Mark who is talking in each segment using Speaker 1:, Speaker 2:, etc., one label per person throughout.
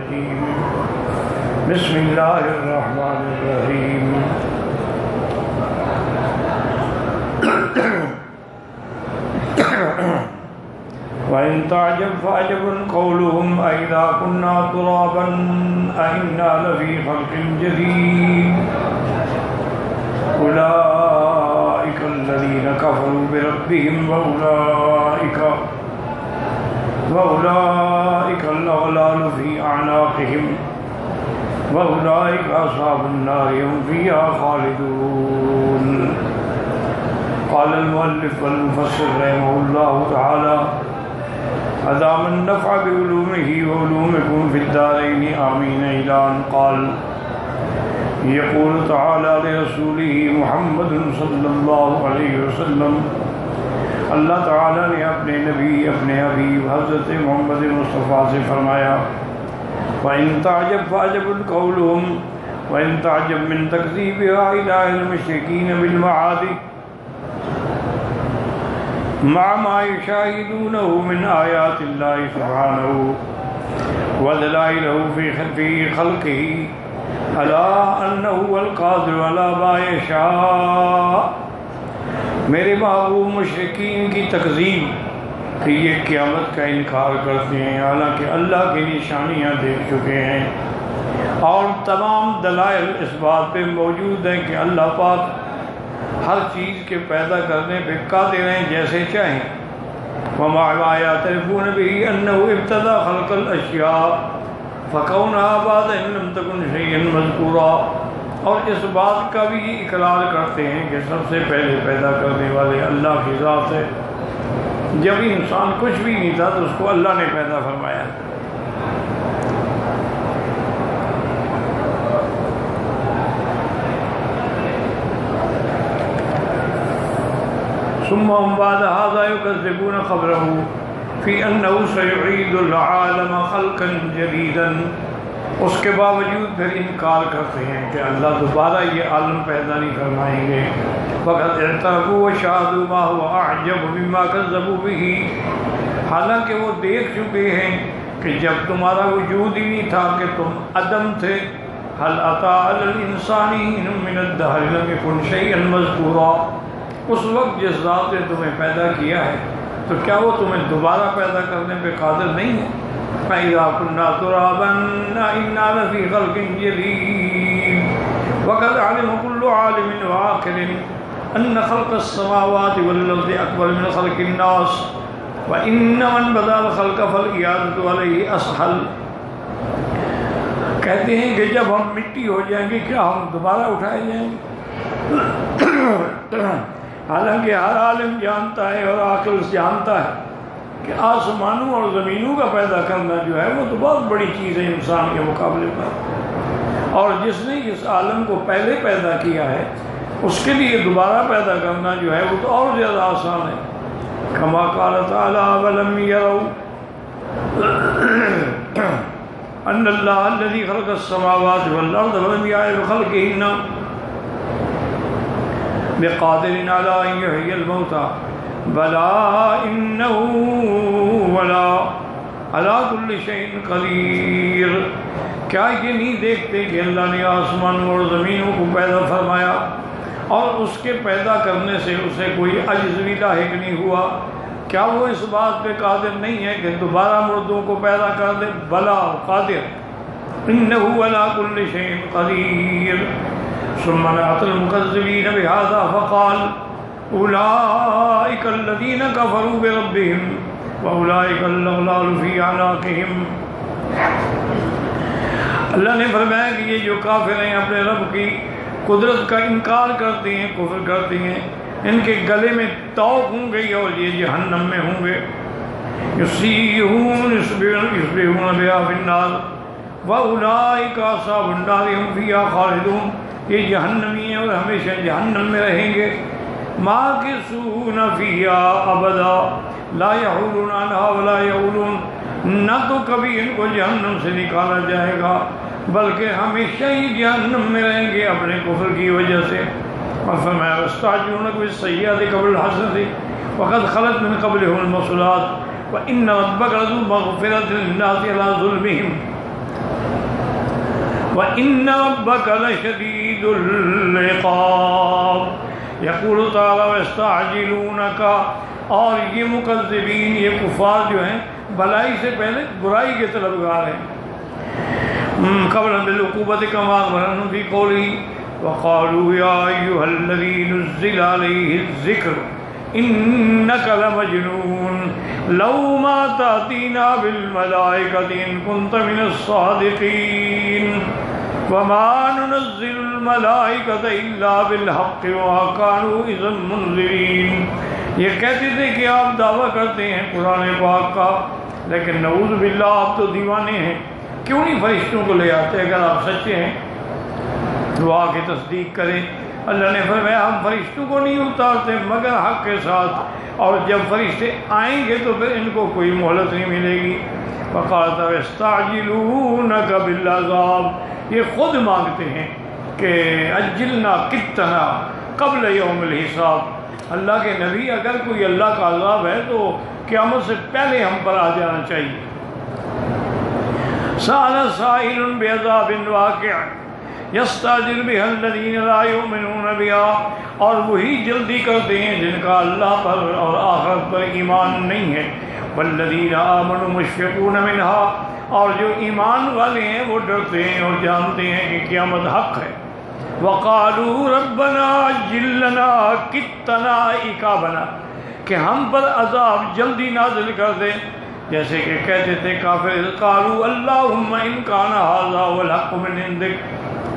Speaker 1: الرجيم بسم الله الرحمن الرحيم وإن تعجب فعجب قولهم أإذا كنا ترابا أإنا لفي خلق جديد أولئك الذين كفروا بربهم وأولئك الأغلال في أعناقهم وأولئك أصحاب النار هم فيها خالدون. قال المؤلف والمفسر رحمه الله تعالى أدام النفع بعلومه وعلومكم في الدارين آمين إلى أن قال يقول تعالى لرسوله محمد صلی اللہ علیہ وسلم اللہ تعالیٰ نے اپنے نبی اپنے حبیب حضرت محمد مصطفیٰ سے فرمایا وَإِن تَعْجَبْ فَعْجَبٌ قَوْلُهُمْ وَإِن تَعْجَبْ مِن تَكْذِيبِهَا إِلَٰهِ الْمُشْرِكِينَ بِالْمَعَادِ مع ما يشاهدونه من آيات الله سبحانه ودلائله في خلقه ألا أنه هو القادر على ما يشاء. میرے محبوب مشرکین کی تکذیب کہ یہ قیامت کا انکار کرتے ہیں حالانکہ اللہ کی نشانیاں دیکھ چکے ہیں اور تمام دلائل اس بات پہ موجود ہیں کہ اللہ پاک ہر چیز کے پیدا کرنے پہ قادر ہیں جیسے چاہیں. وما يعترفون به أنه ابتدأ خلق الأشياء فكونها بعد إن لم تكن شيئا مذكورا. اور اس بات کا بھی اقرار کرتے ہیں کہ سب سے پہلے پیدا کرنے والے اللہ کی ذات ہے. جب انسان کچھ بھی نہیں تھا تو اس کو اللہ نے پیدا فرمایا. ثم هم بعد هذا يكذبون خبره في أنه سيعيد العالم خلقا جديدا. اس کے باوجود پھر انکار کرتے ہیں کہ اللہ دوبارہ یہ عالم پیدا نہیں فرمائیں گے. وقد اعترفوا وشاهدوا ما هو أعجب مما كذبوا به. حالانکہ وہ دیکھ چکے ہیں کہ جب تمہارا وجود ہی نہیں تھا کہ تم عدم تھے. هل أتى على الإنسان حين من الدهر لم يكن شيئا مذكورا. اس وقت جس ذات نے تمہیں پیدا کیا ہے تو کیا وہ تمہیں دوبارہ پیدا کرنے پہ قادر نہیں ہے؟ فَإِذَا كُنَّا تُرَابًا إِنَّا لَفِي خَلْقٍ جَدِيدٍ. وَقَدْ عَلِمَ كُلُّ عَالِمٍ وَعَاقِلٍ أَنَّ خَلْقَ السَّمَاوَاتِ وَالْأَرْضِ أَكْبَرُ مِنْ خَلْقِ النَّاسِ وَإِنَّ مَنْ بَدَأَ الْخَلْقَ فَالْإِعَادَةُ عَلَيْهِ أَسْهَلُ. کہتے ہیں کہ جب ہم مٹی ہو جائیں گے کیا ہم دوبارہ اٹھائے جائیں گے؟ حالانکہ ہر عالم جانتا ہے اور عاقل جانتا ہے کہ آسمانوں اور زمینوں کا پیدا کرنا جو ہے وہ تو بہت بڑی چیز ہے انسان کے مقابلے پر. اور جس نے اس عالم کو پہلے پیدا کیا ہے اس کے لیے دوبارہ پیدا کرنا جو ہے وہ تو اور زیادہ آسان ہے. کما قال تعالی ولم يروا ان اللہ الذي خلق السماوات والارض ولم يعي بخلقهن بقادر على أن يحيي الموتى بلى إنه ولا على كل شيء قدير. کیا یہ نہیں دیکھتے کہ اللہ نے آسمانوں اور زمینوں کو پیدا فرمایا اور اس کے پیدا کرنے سے اسے کوئی عجز بھی لاحق نہیں ہوا؟ کیا وہ اس بات پہ قادر نہیں ہے کہ دوبارہ مردوں کو پیدا کر دے؟ بلا قادر. إنه على كل شيء قدير. ثم نعت المكذبين بهذا فقال أولئك الذين كفروا بربهم وأولئك الأغلال في أعناقهم. اللہ نے فرمایا کہ یہ جو کافر ہیں اپنے رب کی قدرت کا انکار کرتے ہیں کفر کرتے ہیں ان کے گلے میں توق ہوں گے اور یہ جہنم میں ہوں گے. يصبحون بها في النار وأولئك أصحاب النار هم فيها خالدون. یہ جہنمی ہیں اور ہمیشہ جہنم میں رہیں گے. ماکثون فیہا ابدا لا یحولون عنہا ولا یحولون. نہ تو کبھی ان کو جہنم سے نکالا جائے گا بلکہ ہمیشہ ہی جہنم میں رہیں گے اپنے کفر کی وجہ سے. اور فرمایا واستعجلونک بالسیئۃ قبل الحسنۃ وقد خلت من قبلهم المرسلات وإن ربك لذو مغفرة للناس على ظلمهم. وَإِنَّ رَبَّكَ لَشَدِيدُ الْعِقَابِ۔ یقول تعالیٰ وَيَسْتَعْجِلُونَكَ، اور یہ مکذبین، یہ کفار جو ہیں بھلائی سے پہلے برائی کے طلبگار ہیں۔ قبل بالعقوبۃ کما أمرهم في قوله وقالوا يا أيها الذي نزل عليه الذكر إنك لمجنون لو ما تأتينا بالملائكة إن كنت من الصادقين وما ننزل الملائكة إلا بالحق وما كانوا إذا منذرين۔ یہ کہتے تھے کہ آپ دعویٰ کرتے ہیں قرآن پاک کا، لیکن نعوذ باللہ آپ تو دیوانے ہیں، کیوں نہیں فرشتوں کو لے آتے اگر آپ سچے ہیں؟ دعا کی تصدیق کریں۔ اللہ نے فرمایا ہم فرشتوں کو نہیں اتارتے مگر حق کے ساتھ، اور جب فرشتے آئیں گے تو پھر ان کو کوئی مہلت نہیں ملے گی۔ وقالت وَيَسْتَعْجِلُونَكَ بِالْعَذَابِ، یہ خود مانگتے ہیں کہ اجلنا کتنا قبل یوم الحساب۔ اللہ کے نبی، اگر کوئی اللہ کا عذاب ہے تو قیامت سے پہلے ہم پر آ جانا چاہیے۔ سأل سائل بعذاب واقع یستعجل بها الذین لا یؤمنون بها، اور وہی جلدی کرتے ہیں جن کا اللہ پر اور آخرت پر ایمان نہیں ہے۔ والذین آمنوا مشفقون منها، اور جو ایمان والے ہیں وہ ڈرتے ہیں اور جانتے ہیں کہ قیامت حق ہے۔ وقالوا ربنا عجل لنا قطنا عقابنا، کہ ہم پر عذاب جلدی نازل کر دے، جیسے کہ کہتے تھے کافر قالوا اللہم ان کان ھذا هو الحق من عندک،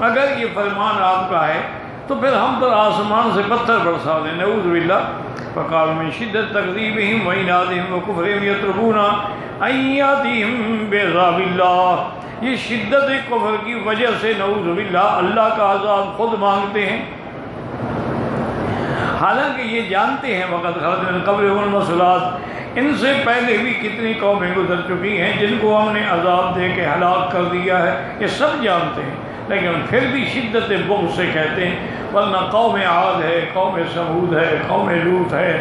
Speaker 1: اگر یہ فرمان آپ کا ہے تو پھر ہم پر آسمان سے پتھر برسا دیں، نعوذ باللہ۔ فقالوا من شدت تکذیبہم وعنادہم وکفرہم یطلبون ان یاتیہم بعذاب اللہ، یہ شدت کفر کی وجہ سے نعوذ باللہ اللہ کا عذاب خود مانگتے ہیں، حالانکہ یہ جانتے ہیں وقت خلت من قبلہم المثلات، ان سے پہلے بھی کتنی قومیں گزر چکی ہیں جن کو ہم نے عذاب دے کے ہلاک کر دیا ہے، یہ سب جانتے ہیں، لیکن پھر بھی شدت بغض سے کہتے ہیں۔ ورنہ قوم عاد ہے، قوم سمود ہے، قوم لوط ہے،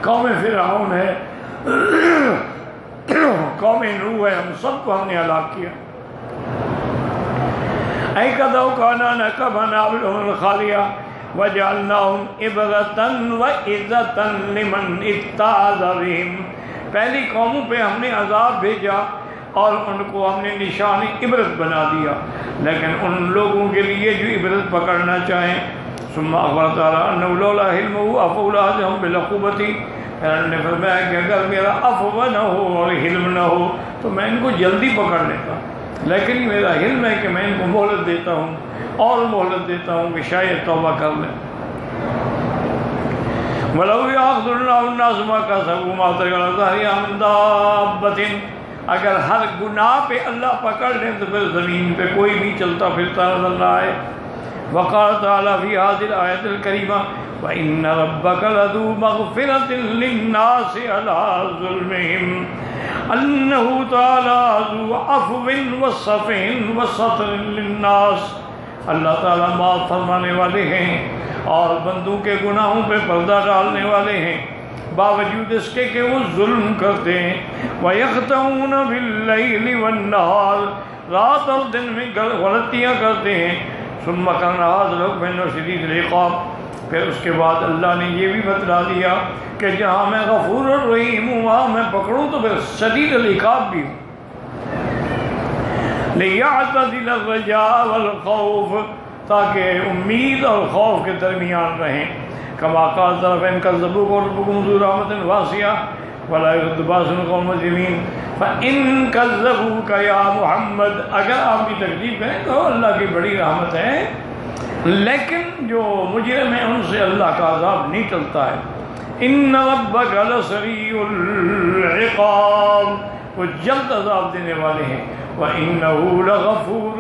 Speaker 1: قوم فرعون ہے، قوم نوح ہے، ہم سب کو ہم نے ہلاک کیا۔ اے قدو کانا نکبنا بالهم الخالیہ وجعلناهم عبرة وعظة لمن اتعظ بهم، پہلی قوموں پہ ہم نے عذاب بھیجا اور ان کو ہم نے نشان عبرت بنا دیا، لیکن ان لوگوں کے لیے جو عبرت پکڑنا چاہیں۔ ثم اخبر تعالیٰ انہ لولا حلمہ عفو لأخذہم بالعقوبۃ، پھر انہوں نے فرمایا کہ اگر میرا عفو نہ ہو اور حلم نہ ہو تو میں ان کو جلدی پکڑ لیتا، لیکن میرا حلم ہے کہ میں ان کو مہلت دیتا ہوں اور مہلت دیتا ہوں کہ شاید توبہ کر لیں۔ وَلَوْ يَأْخُذُ اللَّهُ النَّاسَ مَا كَسَبُوا مَا تَرَكَ عَلَى ظَهْرِهَا مِن دَابَّةٍ، اگر ہر گناہ پہ اللہ پکڑ لیں تو پھر زمین پہ کوئی بھی چلتا پھرتا نظر نہ آئے۔ وقال تعالیٰ فی هذه الآیۃ الکریمہ وَإِنَّ رَبَّكَ لَذُو مَغْفِرَةٍ لِلنَّاسِ عَلَى ظُلْمِهِمْ أَنَّهُ تعالیٰ ذو عفو وصفح وستر للناس، اللہ تعالیٰ معاف فرمانے والے ہیں اور بندوں کے گناہوں پہ پردہ ڈالنے والے ہیں، باوجود اس کے کہ وہ ظلم کرتے ہیں۔ وَيَخْطَئُونَ بِاللَّيْلِ وَالنَّهَارِ، رات اور دن میں غلطیاں کرتے ہیں۔ ثُمَّ كَانَ هَذَا الْحُكْمُ فَإِنَّهُ شَدِيدُ الْعِقَابِ، پھر اس کے بعد اللہ نے یہ بھی بتلا دیا کہ جہاں میں غفور الرحیم ہوں وہاں میں پکڑوں تو پھر شدید العقاب بھی ہوں۔ لِيَعْتَدِلَ الرَّجَاءَ وَالْخَوْفُ، تاکہ امید اور خوف کے درمیان رہیں۔ کما قال طرفین کذبوک وربکم ذو رحمۃ واسعہ ولا يرد باس القوم المجرمین فإن کذبوک یا محمد، اگر آپ کی تکذیب کریں تو اللہ کی بڑی رحمت ہے، لیکن جو مجرم ہیں ان سے اللہ کا عذاب نہیں ٹلتا ہے۔ ان ربک لسریع العقاب، وہ جلد عذاب دینے والے ہیں۔ وَإِنَّهُ لَغَفُورٌ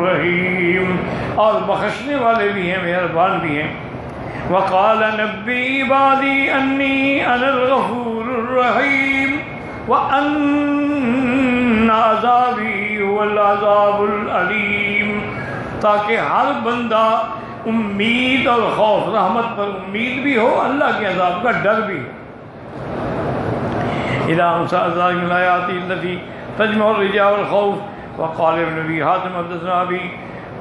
Speaker 1: رَحِيمٌ، اور بخشنے والے بھی ہیں، مہربان بھی ہیں۔ وَقَالَ نَبِّئْ عِبَادِي أَنِّي أَنَا الْغَفُورُ الرَّحِيمُ وَأَنَّ عَذَابِي هُوَ الْعَذَابُ الْأَلِيمُ، تاکہ ہر بندہ امید اور خوف، رحمت پر امید بھی ہو، اللہ کے عذاب کا ڈر بھی ہو۔ إِذَا أَمْسَى ذَلِكَ الْآيَاتِ الَّتِي تجمع الرجاء والخوف وقال ابن ابي حاتم حدثنا ابي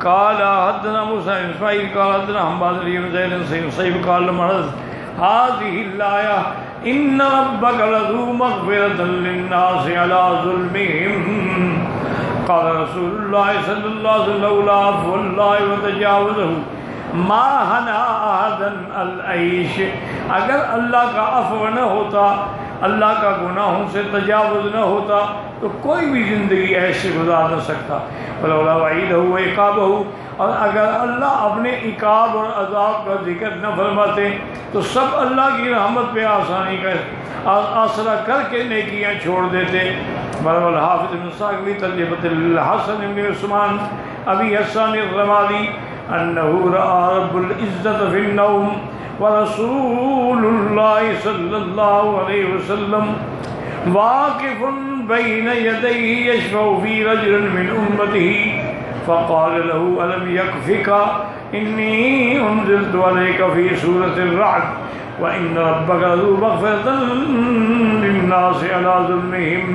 Speaker 1: قال حدثنا موسى بن اسماعيل قال حدثنا حماد بن زيد صيب قال مرض هذه الآية إن ربك لذو مغفرة للناس على ظلمهم قال رسول الله صلى الله عليه وسلم لولا عفو الله وتجاوزه ما ہنا احدن العیش، اگر اللہ کا عفو نہ ہوتا، اللہ کا گناہوں سے تجاوز نہ ہوتا تو کوئی بھی زندگی ایسے گزار نہ سکتا. ولولا وعیدہ و عقابہ، اور اگر اللہ اپنے عقاب اور عذاب کا ذکر نہ فرماتے تو سب اللہ کی رحمت پہ آسانی کا آسرا کر کے نیکیاں چھوڑ دیتے. مرو الحافظ بن ساقوی ترجمۃ الحسن بن عثمان ابی حسان الرمادی انه رأى رب العزة في النوم ورسول الله صلى الله عليه وسلم واقف بين يديه يشفع في رجل من أمته فقال له ألم يكفك إني أنزلت عليك في سورة الرعد وإن ربك ذو مغفرة للناس على ظلمهم.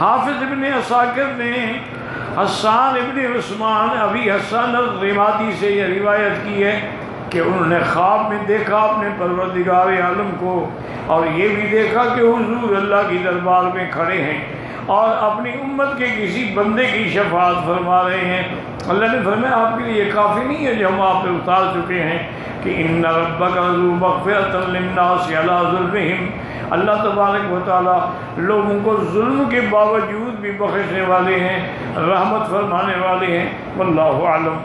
Speaker 1: حافظ ابن عساکر نے حسان ابن عثمان ابی حسان الرمادی سے یہ روایت کی ہے کہ انہوں نے خواب میں دیکھا اپنے پروردگار عالم کو، اور یہ بھی دیکھا کہ حضور اللہ کی دربار میں کھڑے ہیں اور اپنی امت کے کسی بندے کی شفاعت فرما رہے ہیں. اللہ نے فرمایا آپ کے لیے یہ کافی نہیں ہے جو ہم آپ پہ اتار چکے ہیں کہ ان ربک ذو مغفرۃ للناس علی ظلمہم، اللہ تبارک و تعالیٰ لوگوں کو ظلم کے باوجود بھی بخشنے والے ہیں، رحمت فرمانے والے ہیں. واللہ اعلم.